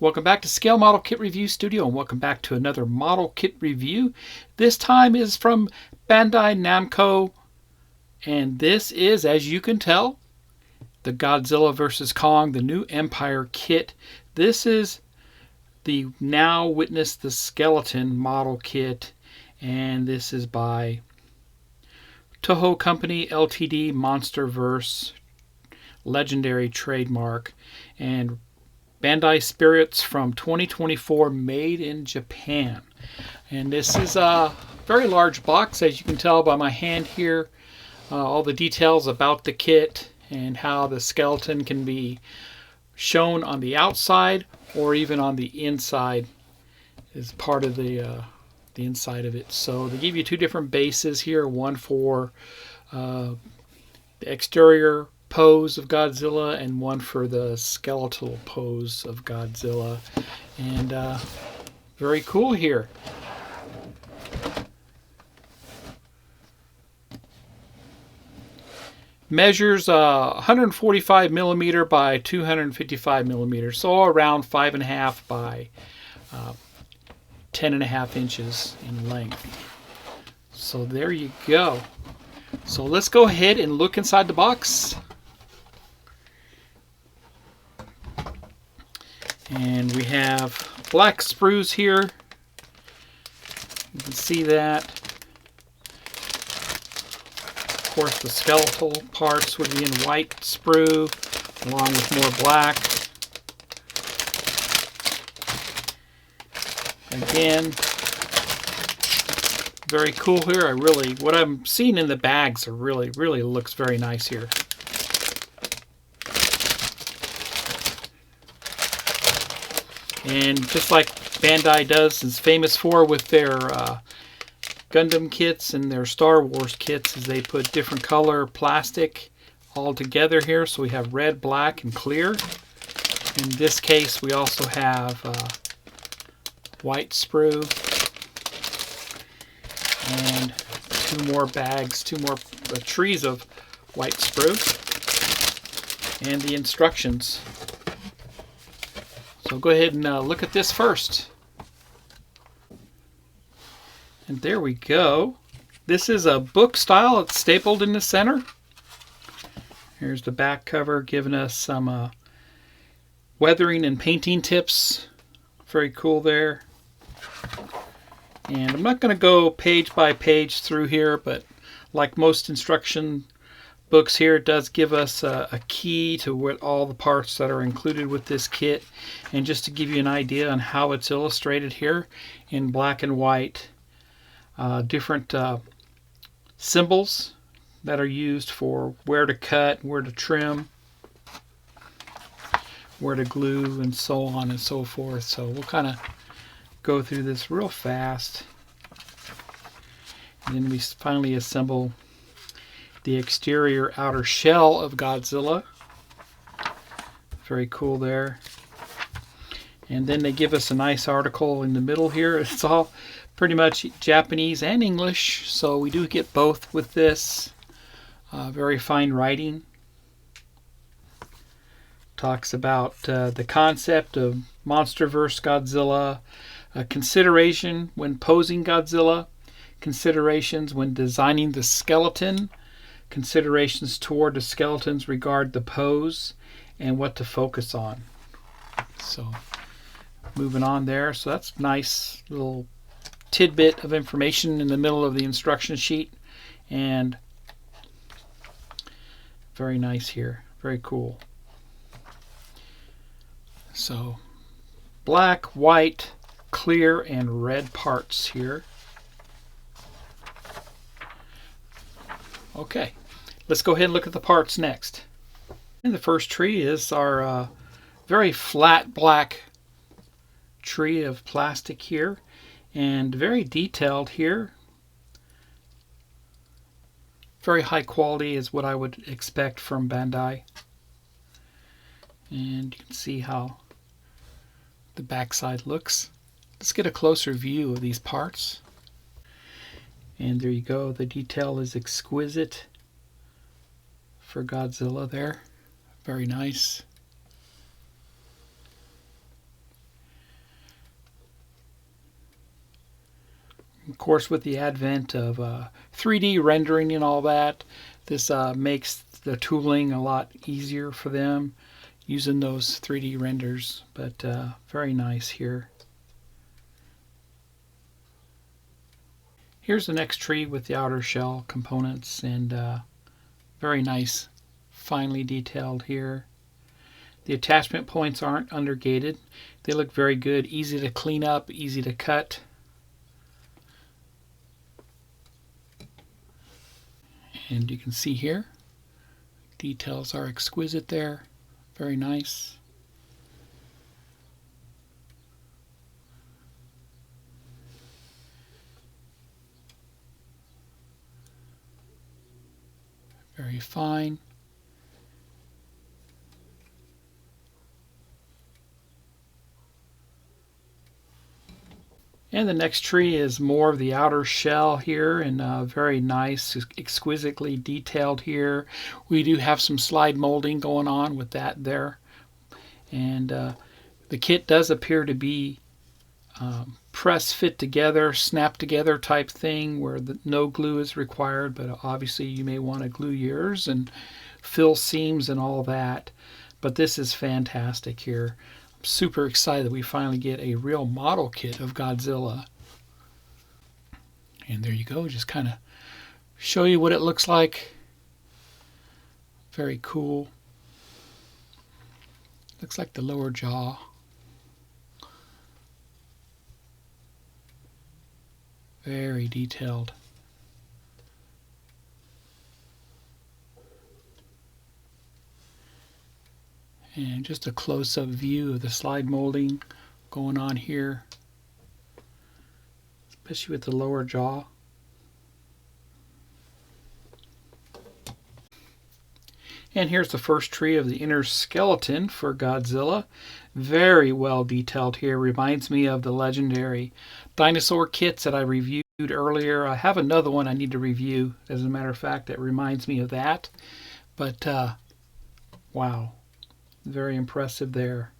Welcome back to Scale Model Kit Review Studio, and welcome back to another model kit review. This time is from Bandai Namco, and this is, as you can tell, the Godzilla vs. Kong, the new Empire kit. This is the Now Witness the Skeleton model kit, and this is by Toho Company Ltd. Monsterverse Legendary Trademark, and Bandai Spirits from 2024, made in Japan. And this is a very large box, as you can tell by my hand here. All the details about the kit and how the skeleton can be shown on the outside or even on the inside is part of the inside of it. So they give you two different bases here, one for the exterior pose of Godzilla and one for the skeletal pose of Godzilla. And very cool here. Measures 145 millimeter by 255 millimeters, so around 5.5 by 10.5 inches in length. So there you go. So let's go ahead and look inside the box. And we have black sprues here. You can see that. Of course, the skeletal parts would be in white sprue, along with more black. Again, very cool here. What I'm seeing in the bags really looks very nice here. And just like Bandai is famous for with their Gundam kits and their Star Wars kits, is they put different color plastic all together here. So we have red, black, and clear. In this case, we also have white sprue and two more bags, two more trees of white sprue, and the instructions. So go ahead and look at this first. And there we go. This is a book style. It's stapled in the center. Here's the back cover giving us some weathering and painting tips. Very cool there. And I'm not going to go page by page through here, but like most instruction books here, it does give us a key to what all the parts that are included with this kit. And just to give you an idea on how it's illustrated here in black and white, different symbols that are used for where to cut, where to trim, where to glue, and so on and so forth. So we'll kind of go through this real fast. And then we finally assemble the exterior outer shell of Godzilla. Very cool there. And then they give us a nice article in the middle here. It's all pretty much Japanese and English, so we do get both with this. Very fine writing. Talks about the concept of Monsterverse Godzilla, consideration when posing Godzilla, considerations when designing the skeleton, considerations toward the skeleton's regard the pose, and what to focus on. So moving on there. So that's nice little tidbit of information in the middle of the instruction sheet, and very nice here. Very cool. So black, white, clear, and red parts here. Okay, let's go ahead and look at the parts next. And the first tree is our very flat black tree of plastic here, and very detailed here. Very high quality is what I would expect from Bandai. And you can see how the backside looks. Let's get a closer view of these parts. And there you go. The detail is exquisite for Godzilla there. Very nice. course, with the advent of 3D rendering and all that, this makes the tooling a lot easier for them using those 3D renders, but very nice here. Here's the next tree with the outer shell components, and very nice, finely detailed here. The attachment points aren't undergated. They look very good, easy to clean up, easy to cut. And you can see here, details are exquisite there. Very nice. Very fine. And the next tree is more of the outer shell here, and very nice, exquisitely detailed here. We do have some slide molding going on with that there. And the kit does appear to be press fit together, snap together type thing where no glue is required, but obviously you may want to glue yours and fill seams and all that. But this is fantastic here. I'm super excited that we finally get a real model kit of Godzilla. And there you go, just kind of show you what it looks like. Very cool. Looks like the lower jaw. Very detailed. And just a close-up view of the slide molding going on here, especially with the lower jaw. And here's the first tree of the inner skeleton for Godzilla. Very well detailed here. Reminds me of the legendary dinosaur kits that I reviewed earlier. I have another one I need to review, as a matter of fact, that reminds me of that. But wow, very impressive there.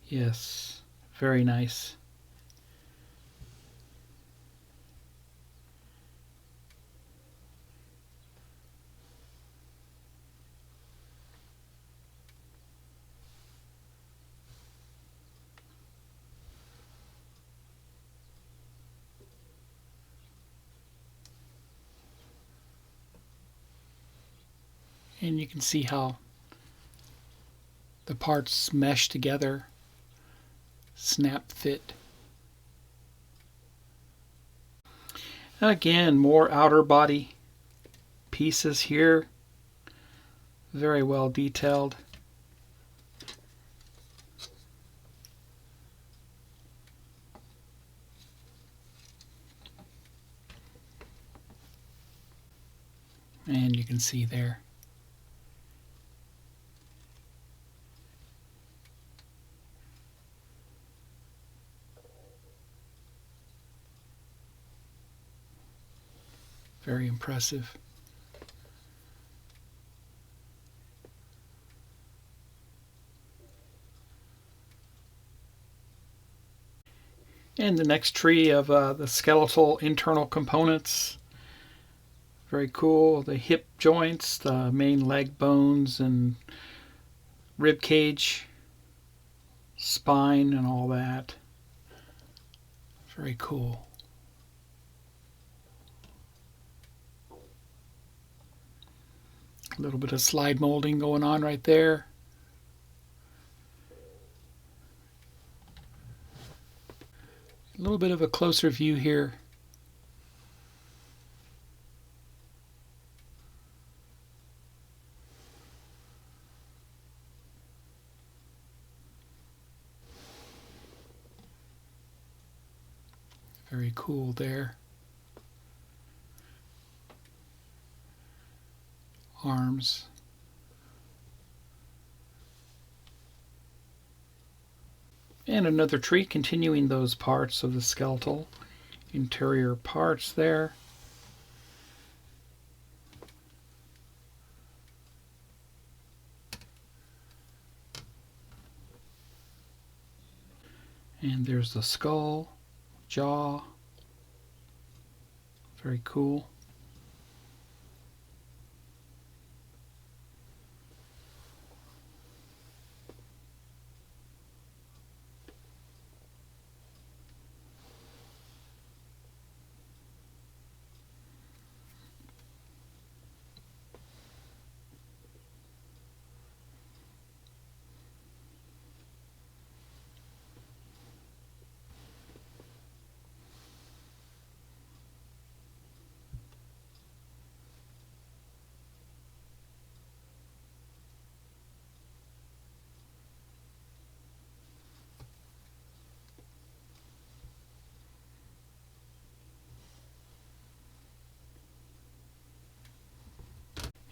Yes, very nice. And you can see how the parts mesh together, snap fit. Again, more outer body pieces here. Very well detailed. And you can see there. Very impressive. And the next tree of the skeletal internal components. Very cool. The hip joints, the main leg bones and rib cage, spine and all that. Very cool. A little bit of slide molding going on right there. A little bit of a closer view here. Very cool there. Arms. And another tree continuing those parts of the skeletal interior parts there. And there's the skull, jaw. Very cool.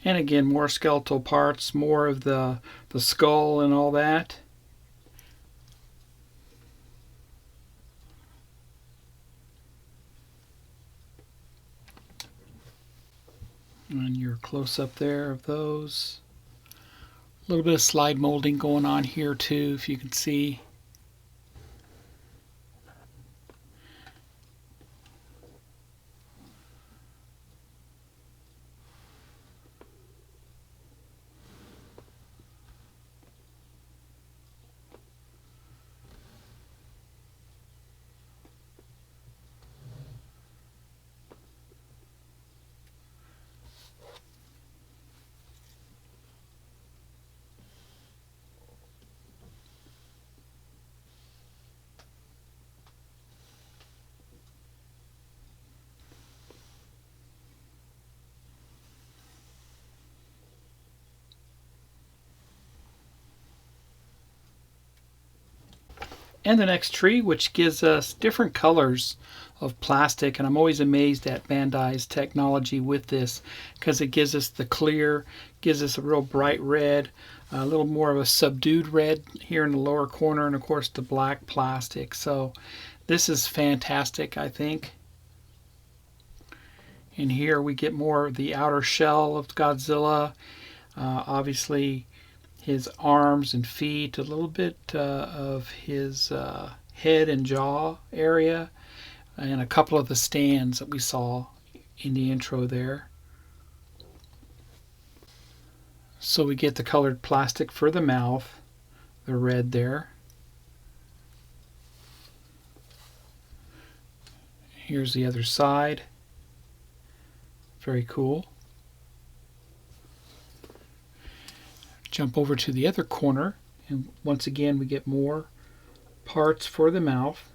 And again, more skeletal parts, more of the skull and all that. And your close-up there of those. A little bit of slide molding going on here too, if you can see. And the next tree, which gives us different colors of plastic. And I'm always amazed at Bandai's technology with this, because it gives us the clear, gives us a real bright red, a little more of a subdued red here in the lower corner, and of course the black plastic. So this is fantastic, I think. And here we get more of the outer shell of Godzilla. Obviously his arms and feet, a little bit of his head and jaw area, and a couple of the stands that we saw in the intro there. So we get the colored plastic for the mouth, the red there. Here's the other side. Very cool. Jump over to the other corner, and once again we get more parts for the mouth.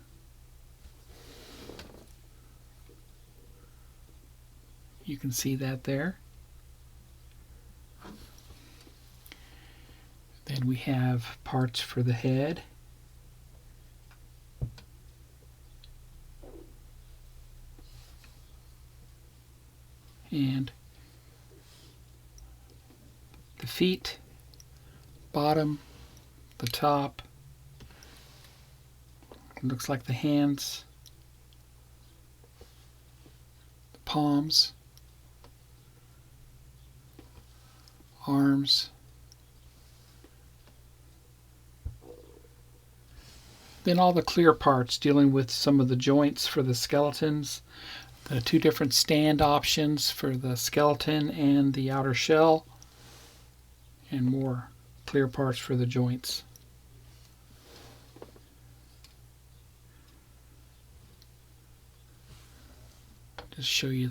You can see that there. Then we have parts for the head. And the feet, bottom, the top. It looks like the hands, the palms, arms. Then all the clear parts dealing with some of the joints for the skeletons, the two different stand options for the skeleton and the outer shell, and more clear parts for the joints. Just show you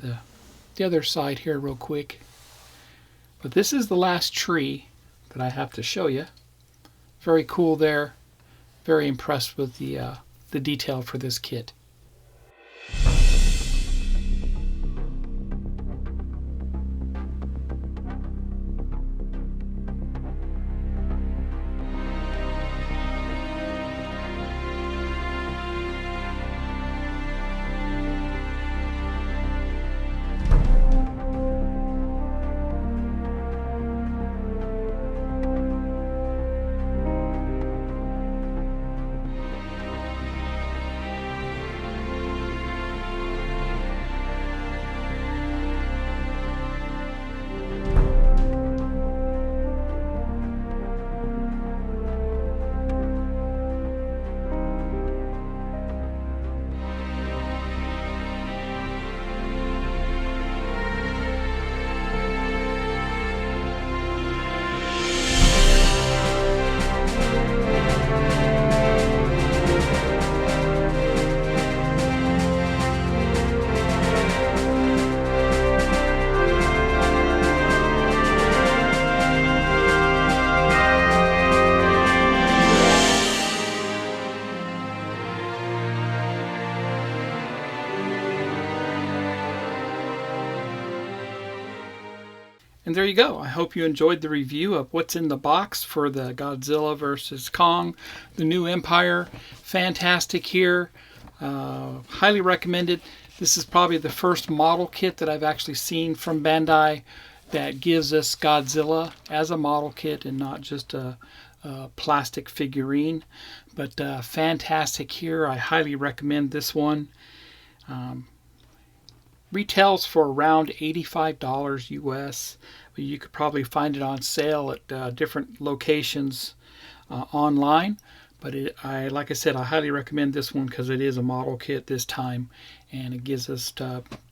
the other side here real quick. But this is the last tree that I have to show you. Very cool there. Very impressed with the detail for this kit. And there you go. I hope you enjoyed the review of what's in the box for the Godzilla vs. Kong, the new Empire. Fantastic here. Highly recommended. This is probably the first model kit that I've actually seen from Bandai that gives us Godzilla as a model kit and not just a plastic figurine. But fantastic here. I highly recommend this one. Retails for around $85 US. But you could probably find it on sale at different locations online. But like I said, I highly recommend this one because it is a model kit this time. And it gives us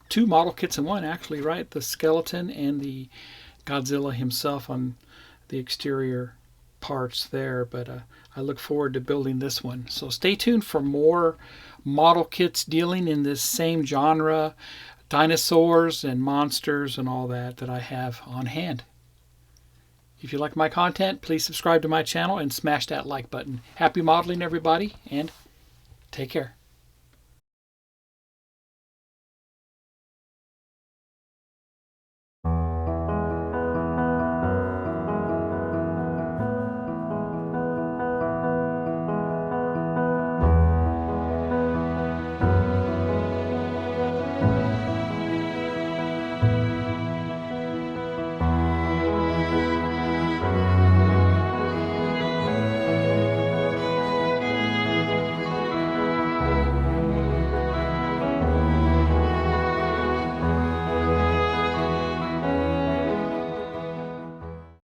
two model kits in one, actually, right? The skeleton and the Godzilla himself on the exterior parts there. But I look forward to building this one. So stay tuned for more model kits dealing in this same genre, dinosaurs and monsters and all that I have on hand. If you like my content, please subscribe to my channel and smash that like button. Happy modeling, everybody, and take care.